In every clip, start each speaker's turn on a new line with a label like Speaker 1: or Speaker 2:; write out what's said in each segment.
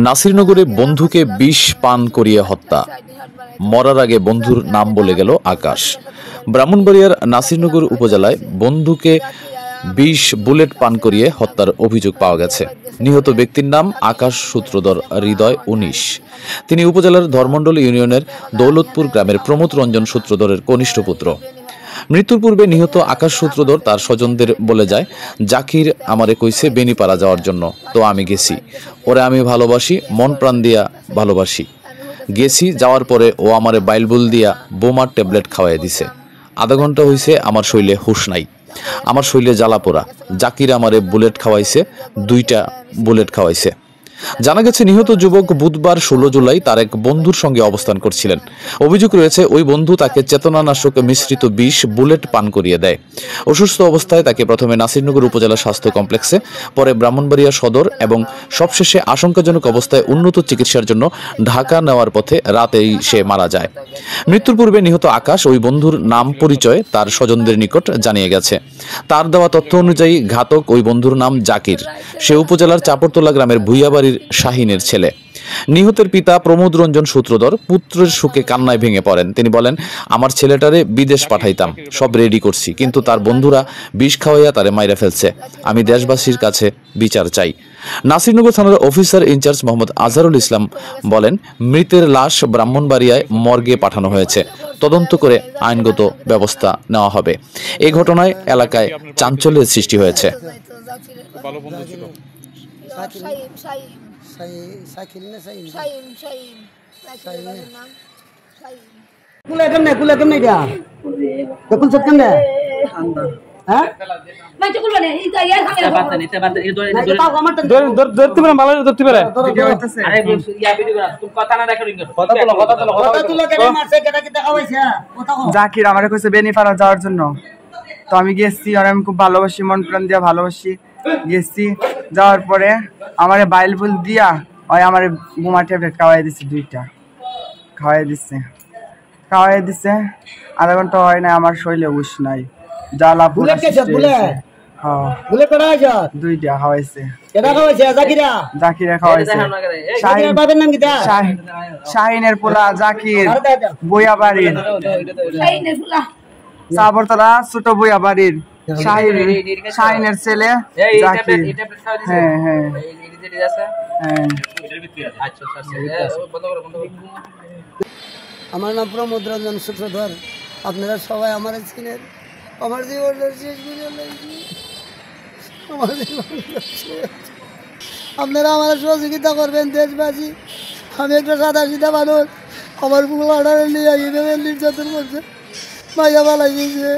Speaker 1: নাসিরনগরে বন্ধুকে বিষ পান করিয়ে হত্যা, মরার আগে বন্ধুর নাম বলে গেল আকাশ। ব্রাহ্মণবাড়িয়ার নাসিরনগর উপজেলায় বন্ধুকে ২০ বুলেট পান করিয়ে হত্যার অভিযোগ পাওয়া গেছে। নিহত ব্যক্তির নাম আকাশ সূত্রধর হৃদয় ১৯। তিনি উপজেলার ধর্মণ্ডল ইউনিয়নের দৌলতপুর গ্রামের প্রমোদ রঞ্জন সূত্রধরের কনিষ্ঠ পুত্র। মৃত্যুর পূর্বে নিহত আকাশ সূত্রধর তার স্বজনদের বলে যায়, জাকির আমারে কইছে বেনিপাড়া যাওয়ার জন্য, তো আমি গেছি। ওরে আমি ভালোবাসি, মন প্রাণ দিয়া ভালোবাসি। গেছি, যাওয়ার পরে ও আমারে বাইলবুল দিয়া বোমার ট্যাবলেট খাওয়াই দিছে। আধা ঘন্টা হইছে আমার শরীরে হুঁশ নাই, আমার শরীরে জ্বালা পোড়া। জাকির আমারে বুলেট খাওয়াইছে, ২টা বুলেট খাওয়াইছে। জানা গেছে নিহত যুবক বুধবার ১৬ জুলাই তার এক বন্ধুর সঙ্গে অবস্থান করছিলেন। অভিযোগ রয়েছে ওই বন্ধু তাকে চেতনানাশক মিশ্রিত বিষ বুলেট পান করিয়ে দেয়। অসুস্থ অবস্থায় তাকে প্রথমে নাসিরনগর উপজেলা স্বাস্থ্য কমপ্লেক্সে, পরে ব্রাহ্মণবাড়িয়া সদর এবং সবশেষে আশঙ্কাজনক অবস্থায় উন্নত চিকিৎসার জন্য ঢাকা নেওয়ার পথে রাতেই সে মারা যায়। মৃত্যুর পূর্বে নিহত আকাশ ওই বন্ধুর নাম পরিচয় তার স্বজনদের নিকট জানিয়ে গেছে। তার দেওয়া তথ্য অনুযায়ী ঘাতক ওই বন্ধুর নাম জাকির। সে উপজেলার চাপড়তলা গ্রামের ভুইয়াবাড়ির শাহিনের ছেলে। নিহতের পিতা প্রমোদ রঞ্জন সূত্রধর পুত্রের শোকে কান্নায় ভেঙে পড়েন। তিনি বলেন, আমার ছেলেটারে বিদেশ পাঠাইতাম, সব রেডি করছি, কিন্তু তার বন্ধুরা বিষ খাওয়াইয়া তারে মাইরা ফেলছে। আমি দেশবাসীর কাছে বিচার চাই। নাসিরনগর থানার অফিসার ইনচার্জ মোহাম্মদ আজহারুল ইসলাম বলেন, মৃতের লাশ ব্রাহ্মণবাড়িয়ায় মর্গে পাঠানো হয়েছে। তদন্ত করে আইনগত ব্যবস্থা নেওয়া হবে। এই ঘটনায় এলাকায় চাঞ্চল্যের সৃষ্টি হয়েছে।
Speaker 2: জাকির আমারে কইছে বেনিপাড়া যাওয়ার জন্য, তো আমি গেছি। আর আমি খুব ভালোবাসি, মন প্রাণ দিয়া ভালোবাসি। গেছি, যাওয়ার পরে আমারে বাইলবুল দিয়া ওই আমারে বোমা ট্যাবলেট খাওয়াই দিছে, 2টা খাওয়াই দিছে। আধা ঘন্টা হয় না, আমার শরীরে হুঁশ নাই, জ্বালা পোড়া। 2টা খাওয়াইছে। জাকিরা খাওয়াইছে। শাহিনের পোলা জাকির, বইয়াবাড়ির চাপড়তলা ছোট বইয়াবাড়ির শাহিনের ছেলে জাকির। হ্যাঁ।
Speaker 3: আমার নাম প্রমোদ রঞ্জন সূত্রধর। আপনারা সবাই আমার চিনেন। আমার জীবনের শেষ আপনারা আমার সহযোগিতা করবেন দেশবাসী। আমি একটা সাদা সিধা মানুষ, আমার পুরো অর্ডারে নিয়ে এইভাবে নির্যাতন করছে, মাইয়া ভালো গিয়েছে।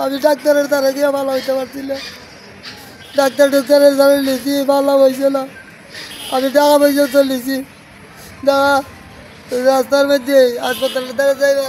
Speaker 3: আমি ডাক্তারের দ্বারা দিয়ে ভালো হইতে পারছিলাম, ডাক্তারের দ্বারা নিয়েছি, ভালো হয়েছে না। আমি টাকা পয়সা চলেছি, রাস্তার মধ্যে হাসপাতালের দ্বারা যাইবে।